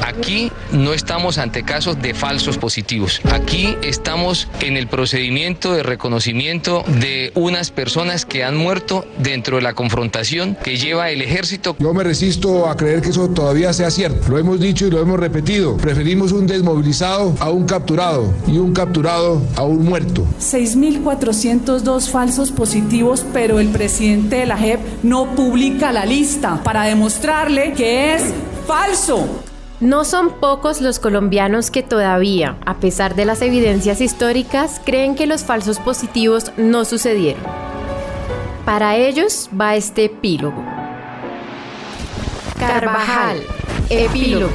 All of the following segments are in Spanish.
Aquí no estamos ante casos de falsos positivos. Aquí estamos en el procedimiento de reconocimiento de unas personas que han muerto dentro de la confrontación que lleva el ejército. Yo me resisto a creer que eso todavía sea cierto. Lo hemos dicho y lo hemos repetido. Preferimos un desmovilizado a un capturado y un capturado a un muerto. 6.402 falsos positivos, pero el presidente de la JEP no publica la lista para demostrarle que es falso. No son pocos los colombianos que todavía, a pesar de las evidencias históricas, creen que los falsos positivos no sucedieron. Para ellos va este epílogo. Carvajal, epílogo.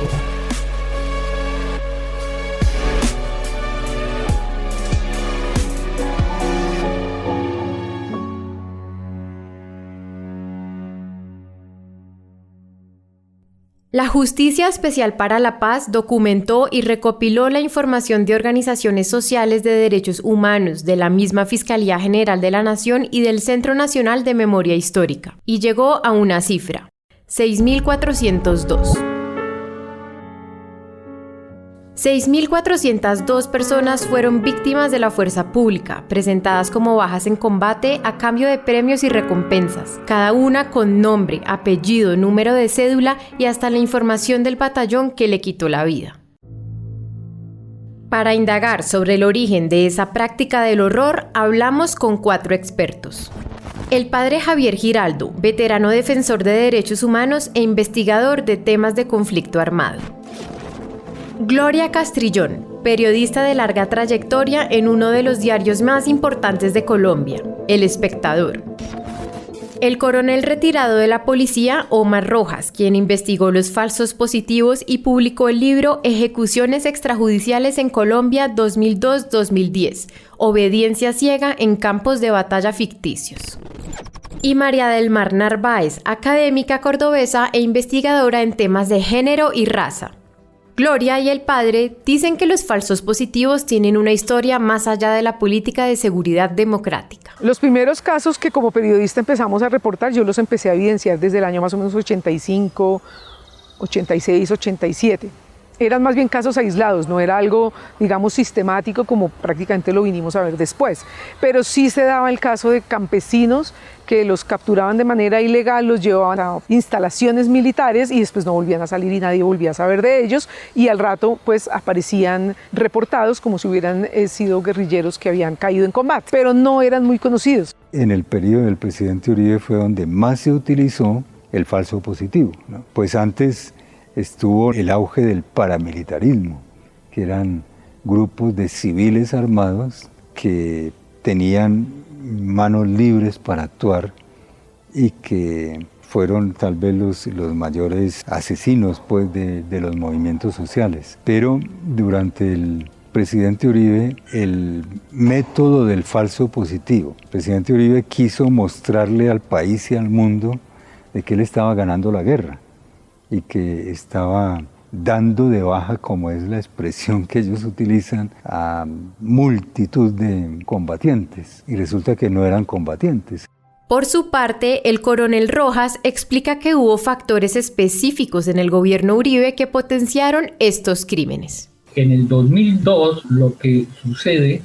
La Justicia Especial para la Paz documentó y recopiló la información de organizaciones sociales de derechos humanos, de la misma Fiscalía General de la Nación y del Centro Nacional de Memoria Histórica, y llegó a una cifra: 6.402. 6.402 personas fueron víctimas de la fuerza pública, presentadas como bajas en combate a cambio de premios y recompensas, cada una con nombre, apellido, número de cédula y hasta la información del batallón que le quitó la vida. Para indagar sobre el origen de esa práctica del horror, hablamos con 4 expertos. El padre Javier Giraldo, veterano defensor de derechos humanos e investigador de temas de conflicto armado. Gloria Castrillón, periodista de larga trayectoria en uno de los diarios más importantes de Colombia, El Espectador. El coronel retirado de la policía, Omar Rojas, quien investigó los falsos positivos y publicó el libro Ejecuciones extrajudiciales en Colombia 2002-2010, Obediencia ciega en campos de batalla ficticios. Y María del Mar Narváez, académica cordobesa e investigadora en temas de género y raza. Gloria y el padre dicen que los falsos positivos tienen una historia más allá de la política de seguridad democrática. Los primeros casos que como periodista empezamos a reportar, yo los empecé a evidenciar desde el año más o menos 85, 86, 87. Eran más bien casos aislados, no era algo, digamos, sistemático como prácticamente lo vinimos a ver después. Pero sí se daba el caso de campesinos que los capturaban de manera ilegal, los llevaban a instalaciones militares y después no volvían a salir y nadie volvía a saber de ellos, y al rato pues aparecían reportados como si hubieran sido guerrilleros que habían caído en combate, pero no eran muy conocidos. En el periodo del presidente Uribe fue donde más se utilizó el falso positivo, ¿no? Pues antes estuvo el auge del paramilitarismo, que eran grupos de civiles armados que tenían manos libres para actuar y que fueron tal vez los mayores asesinos pues, de los movimientos sociales. Pero durante el presidente Uribe, el método del falso positivo, el presidente Uribe quiso mostrarle al país y al mundo de que él estaba ganando la guerra y que estaba dando de baja, como es la expresión que ellos utilizan, a multitud de combatientes. Y resulta que no eran combatientes. Por su parte, el coronel Rojas explica que hubo factores específicos en el gobierno Uribe que potenciaron estos crímenes. En el 2002 lo que sucede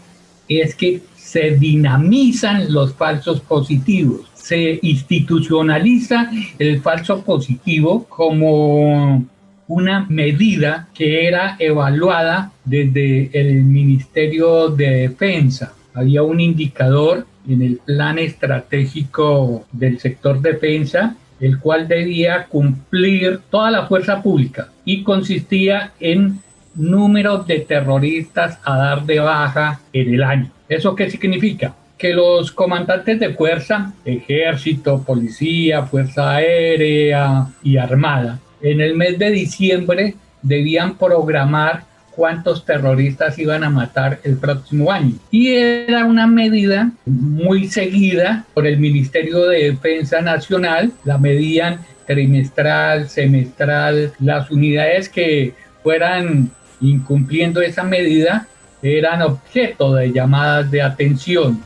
es que se dinamizan los falsos positivos. Se institucionaliza el falso positivo como una medida que era evaluada desde el Ministerio de Defensa. Había un indicador en el plan estratégico del sector defensa, el cual debía cumplir toda la fuerza pública y consistía en números de terroristas a dar de baja en el año. ¿Eso qué significa? Que los comandantes de fuerza, ejército, policía, fuerza aérea y armada, en el mes de diciembre debían programar cuántos terroristas iban a matar el próximo año. Y era una medida muy seguida por el Ministerio de Defensa Nacional, la medían trimestral, semestral. Las unidades que fueran incumpliendo esa medida eran objeto de llamadas de atención.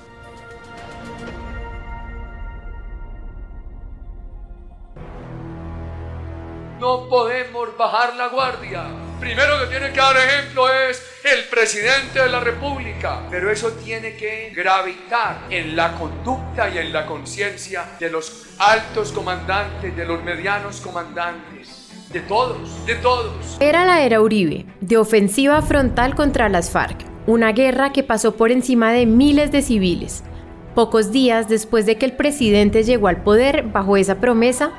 No podemos bajar la guardia. Primero que tiene que dar ejemplo es el presidente de la República, pero eso tiene que gravitar en la conducta y en la conciencia de los altos comandantes, de los medianos comandantes, de todos, de todos. Era la era Uribe, de ofensiva frontal contra las FARC, una guerra que pasó por encima de miles de civiles. Pocos días después de que el presidente llegó al poder bajo esa promesa,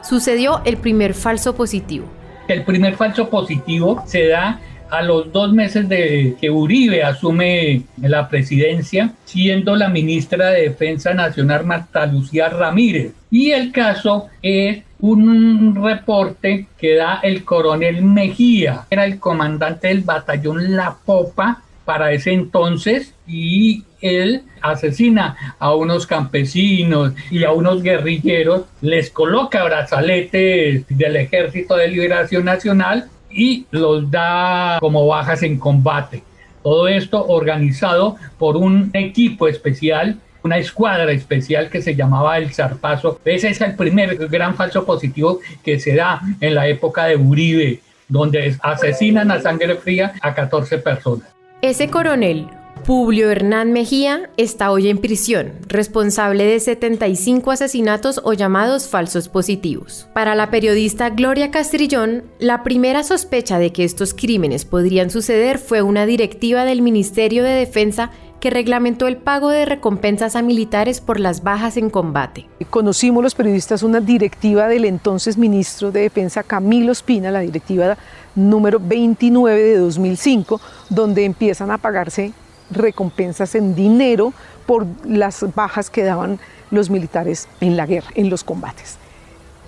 sucedió el primer falso positivo. El primer falso positivo se da a los 2 meses de que Uribe asume la presidencia, siendo la ministra de Defensa Nacional Marta Lucía Ramírez. Y el caso es un reporte que da el coronel Mejía, era el comandante del batallón La Popa para ese entonces, y él asesina a unos campesinos y a unos guerrilleros, les coloca brazaletes del Ejército de Liberación Nacional y los da como bajas en combate. Todo esto organizado por un equipo especial, una escuadra especial que se llamaba el Zarpazo. Ese es el primer gran falso positivo que se da en la época de Uribe, donde asesinan a sangre fría a 14 personas. Ese coronel, Publio Hernán Mejía, está hoy en prisión, responsable de 75 asesinatos o llamados falsos positivos. Para la periodista Gloria Castrillón, la primera sospecha de que estos crímenes podrían suceder fue una directiva del Ministerio de Defensa que reglamentó el pago de recompensas a militares por las bajas en combate. Conocimos los periodistas una directiva del entonces ministro de Defensa, Camilo Espina, la directiva número 29 de 2005, donde empiezan a pagarse recompensas en dinero por las bajas que daban los militares en la guerra, en los combates.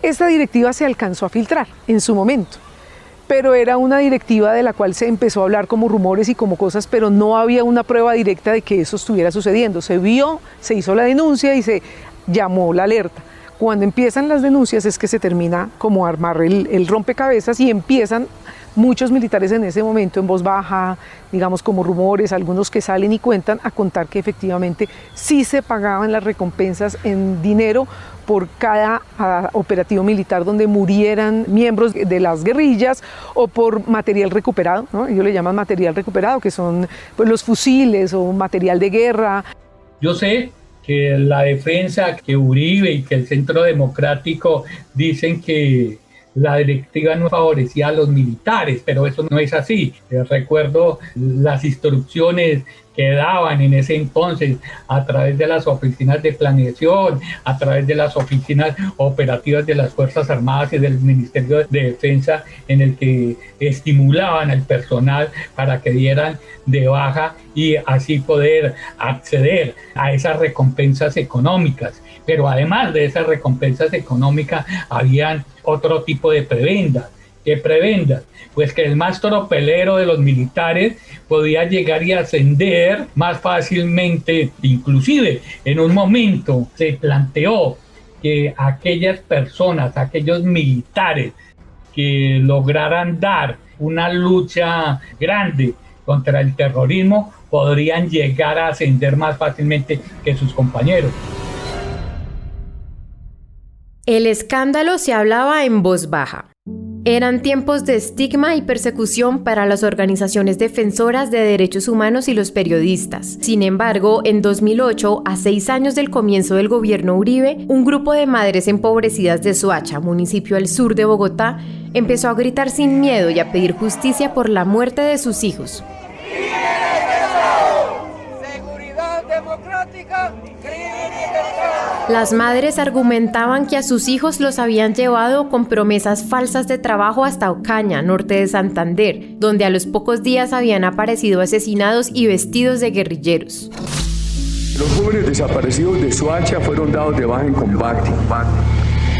Esta directiva se alcanzó a filtrar en su momento, pero era una directiva de la cual se empezó a hablar como rumores y como cosas, pero no había una prueba directa de que eso estuviera sucediendo. Se vio, se hizo la denuncia y se llamó la alerta. Cuando empiezan las denuncias es que se termina como a armar el rompecabezas y empiezan muchos militares en ese momento en voz baja, digamos como rumores, algunos que salen y cuentan a contar que efectivamente sí se pagaban las recompensas en dinero por cada operativo militar donde murieran miembros de las guerrillas o por material recuperado, ¿no? Ellos le llaman material recuperado, que son pues, los fusiles o material de guerra. Yo sé que la defensa, que Uribe y que el Centro Democrático dicen que la directiva no favorecía a los militares, pero eso no es así. Recuerdo las instrucciones que daban en ese entonces a través de las oficinas de planeación, a través de las oficinas operativas de las Fuerzas Armadas y del Ministerio de Defensa, en el que estimulaban al personal para que dieran de baja y así poder acceder a esas recompensas económicas. Pero además de esas recompensas económicas, habían otro tipo de prebendas. ¿Qué prebendas? Pues que el más tropelero de los militares podía llegar y ascender más fácilmente. Inclusive, en un momento se planteó que aquellas personas, aquellos militares que lograran dar una lucha grande contra el terrorismo, podrían llegar a ascender más fácilmente que sus compañeros. El escándalo se hablaba en voz baja. Eran tiempos de estigma y persecución para las organizaciones defensoras de derechos humanos y los periodistas. Sin embargo, en 2008, a 6 años del comienzo del gobierno Uribe, un grupo de madres empobrecidas de Soacha, municipio al sur de Bogotá, empezó a gritar sin miedo y a pedir justicia por la muerte de sus hijos. Seguridad democrática. Las madres argumentaban que a sus hijos los habían llevado con promesas falsas de trabajo hasta Ocaña, norte de Santander, donde a los pocos días habían aparecido asesinados y vestidos de guerrilleros. Los jóvenes desaparecidos de Soacha fueron dados de baja en combate.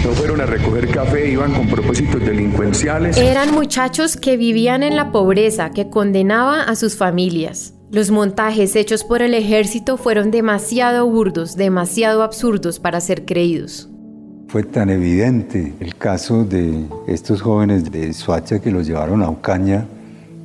No fueron a recoger café, iban con propósitos delincuenciales. Eran muchachos que vivían en la pobreza, que condenaba a sus familias. Los montajes hechos por el ejército fueron demasiado burdos, demasiado absurdos para ser creídos. Fue tan evidente el caso de estos jóvenes de Soacha que los llevaron a Ocaña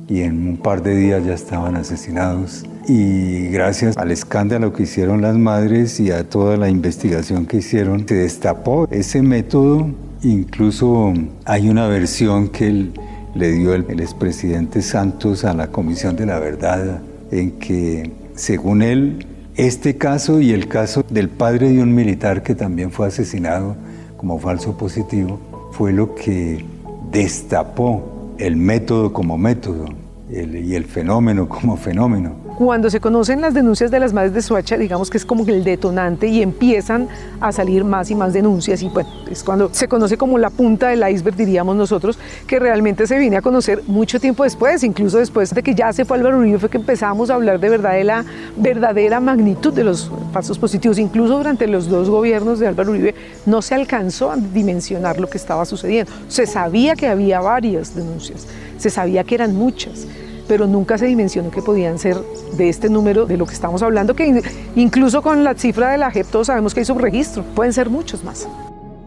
y en un par de días ya estaban asesinados. Y gracias al escándalo que hicieron las madres y a toda la investigación que hicieron, se destapó ese método Incluso hay una versión que le dio el expresidente Santos a la Comisión de la Verdad, en que, según él, este caso y el caso del padre de un militar que también fue asesinado como falso positivo, fue lo que destapó el método como método y el fenómeno como fenómeno. Cuando se conocen las denuncias de las madres de Soacha, digamos que es como el detonante y empiezan a salir más y más denuncias y bueno, es cuando se conoce como la punta del iceberg, diríamos nosotros, que realmente se viene a conocer mucho tiempo después, incluso después de que ya se fue Álvaro Uribe, fue que empezamos a hablar de verdad de la verdadera magnitud de los falsos positivos. Incluso durante los 2 gobiernos de Álvaro Uribe no se alcanzó a dimensionar lo que estaba sucediendo. Se sabía que había varias denuncias, se sabía que eran muchas, pero nunca se dimensionó que podían ser de este número de lo que estamos hablando, que incluso con la cifra de la JEP todos sabemos que hay subregistro, pueden ser muchos más.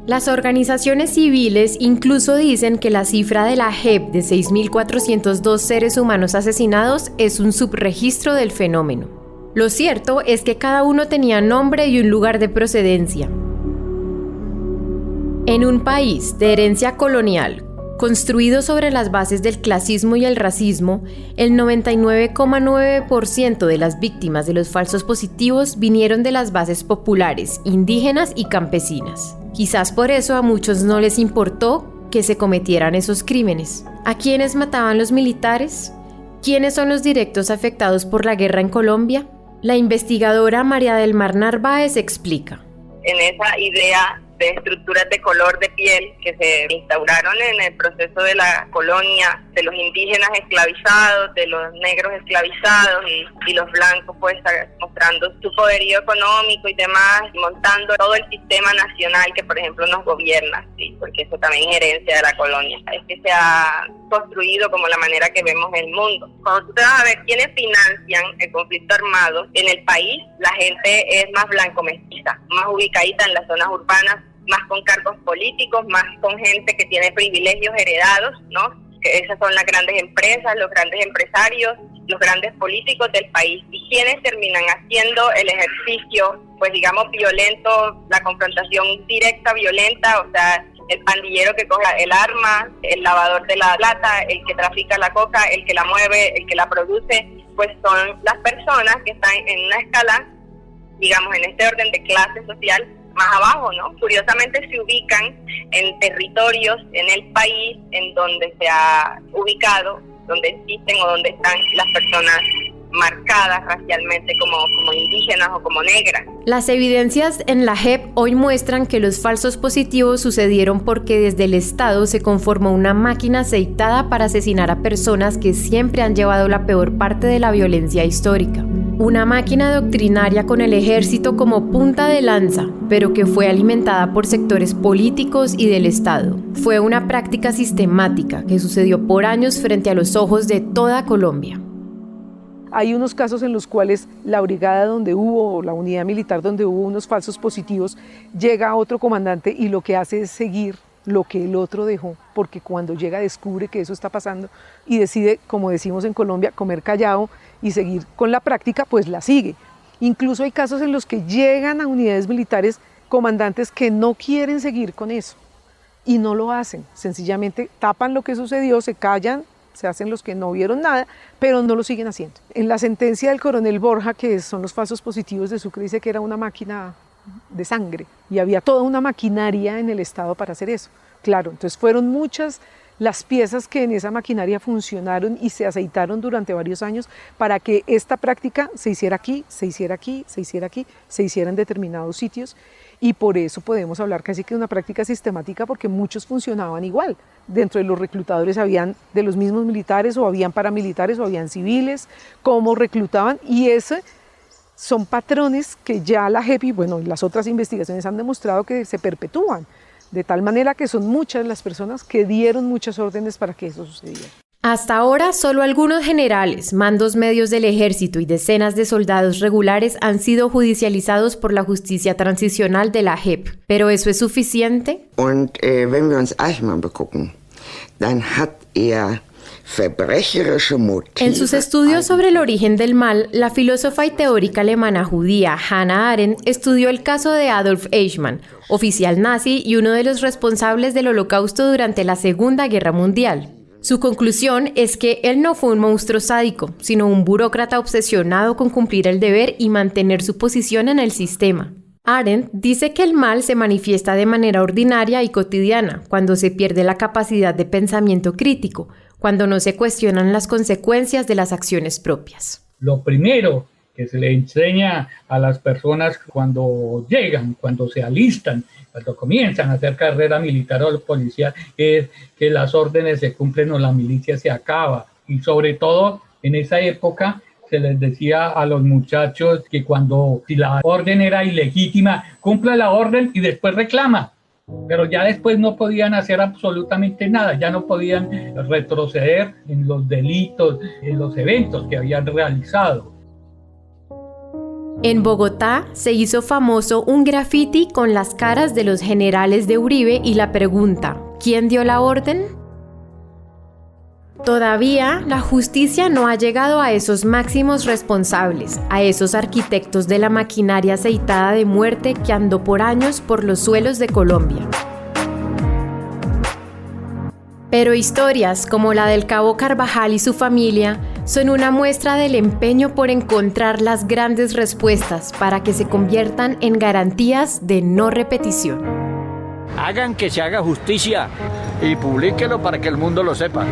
Las organizaciones civiles incluso dicen que la cifra de la JEP de 6.402 seres humanos asesinados es un subregistro del fenómeno. Lo cierto es que cada uno tenía nombre y un lugar de procedencia. En un país de herencia colonial, construido sobre las bases del clasismo y el racismo, el 99,9% de las víctimas de los falsos positivos vinieron de las bases populares, indígenas y campesinas. Quizás por eso a muchos no les importó que se cometieran esos crímenes. ¿A quiénes mataban los militares? ¿Quiénes son los directos afectados por la guerra en Colombia? La investigadora María del Mar Narváez explica. En esa idea de estructuras de color de piel que se instauraron en el proceso de la colonia, de los indígenas esclavizados, de los negros esclavizados y los blancos pues mostrando su poderío económico y demás, montando todo el sistema nacional que por ejemplo nos gobierna, ¿sí? Porque eso también es herencia de la colonia, es que se ha construido como la manera que vemos el mundo. Cuando tú te vas a ver quiénes financian el conflicto armado en el país, la gente es más blanco mestiza, más ubicadita en las zonas urbanas, más con cargos políticos, más con gente que tiene privilegios heredados, ¿no? Que esas son las grandes empresas, los grandes empresarios, los grandes políticos del país. ¿Y quienes terminan haciendo el ejercicio, pues digamos, violento, la confrontación directa, violenta? O sea, el pandillero que coge el arma, el lavador de la plata, el que trafica la coca, el que la mueve, el que la produce, pues son las personas que están en una escala, digamos, en este orden de clase social, más abajo, ¿no? Curiosamente se ubican en territorios en el país en donde se ha ubicado, donde existen o donde están las personas marcadas racialmente como indígenas o como negras. Las evidencias en la JEP hoy muestran que los falsos positivos sucedieron porque desde el Estado se conformó una máquina aceitada para asesinar a personas que siempre han llevado la peor parte de la violencia histórica. Una máquina doctrinaria con el ejército como punta de lanza, pero que fue alimentada por sectores políticos y del Estado. Fue una práctica sistemática que sucedió por años frente a los ojos de toda Colombia. Hay unos casos en los cuales la brigada donde hubo, o la unidad militar donde hubo unos falsos positivos, llega otro comandante y lo que hace es seguir lo que el otro dejó, porque cuando llega descubre que eso está pasando y decide, como decimos en Colombia, comer callado y seguir con la práctica, pues la sigue. Incluso hay casos en los que llegan a unidades militares comandantes que no quieren seguir con eso y no lo hacen, sencillamente tapan lo que sucedió, se callan, se hacen los que no vieron nada, pero no lo siguen haciendo. En la sentencia del coronel Borja, que son los falsos positivos de Sucre, dice que era una máquina de sangre y había toda una maquinaria en el Estado para hacer eso. Claro, entonces fueron muchas las piezas que en esa maquinaria funcionaron y se aceitaron durante varios años para que esta práctica se hiciera aquí, se hiciera aquí, se hiciera aquí, se hiciera en determinados sitios, y por eso podemos hablar casi que de una práctica sistemática, porque muchos funcionaban igual. Dentro de los reclutadores habían de los mismos militares, o habían paramilitares, o habían civiles, cómo reclutaban, y ese son patrones que ya la JEP y bueno, las otras investigaciones han demostrado que se perpetúan, de tal manera que son muchas las personas que dieron muchas órdenes para que eso sucediera. Hasta ahora, solo algunos generales, mandos medios del ejército y decenas de soldados regulares han sido judicializados por la justicia transicional de la JEP. ¿Pero eso es suficiente? Und wenn wir uns Eichmann begucken, dann hat En sus estudios sobre el origen del mal, la filósofa y teórica alemana judía Hannah Arendt estudió el caso de Adolf Eichmann, oficial nazi y uno de los responsables del Holocausto durante la Segunda Guerra Mundial. Su conclusión es que él no fue un monstruo sádico, sino un burócrata obsesionado con cumplir el deber y mantener su posición en el sistema. Arendt dice que el mal se manifiesta de manera ordinaria y cotidiana, cuando se pierde la capacidad de pensamiento crítico, cuando no se cuestionan las consecuencias de las acciones propias. Lo primero que se le enseña a las personas cuando llegan, cuando se alistan, cuando comienzan a hacer carrera militar o policial, es que las órdenes se cumplen o la milicia se acaba. Y sobre todo en esa época se les decía a los muchachos que si la orden era ilegítima, cumpla la orden y después reclama. Pero ya después no podían hacer absolutamente nada, ya no podían retroceder en los delitos, en los eventos que habían realizado. En Bogotá se hizo famoso un grafiti con las caras de los generales de Uribe y la pregunta, ¿quién dio la orden? Todavía la justicia no ha llegado a esos máximos responsables, a esos arquitectos de la maquinaria aceitada de muerte que andó por años por los suelos de Colombia. Pero historias como la del Cabo Carvajal y su familia son una muestra del empeño por encontrar las grandes respuestas para que se conviertan en garantías de no repetición. Hagan que se haga justicia y publíquelo para que el mundo lo sepa.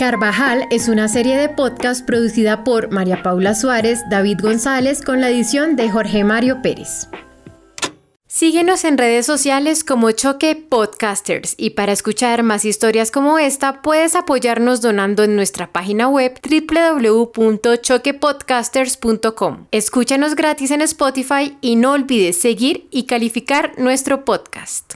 Carvajal es una serie de podcast producida por María Paula Suárez, David González, con la edición de Jorge Mario Pérez. Síguenos en redes sociales como Choque Podcasters y para escuchar más historias como esta puedes apoyarnos donando en nuestra página web www.choquepodcasters.com. Escúchanos gratis en Spotify y no olvides seguir y calificar nuestro podcast.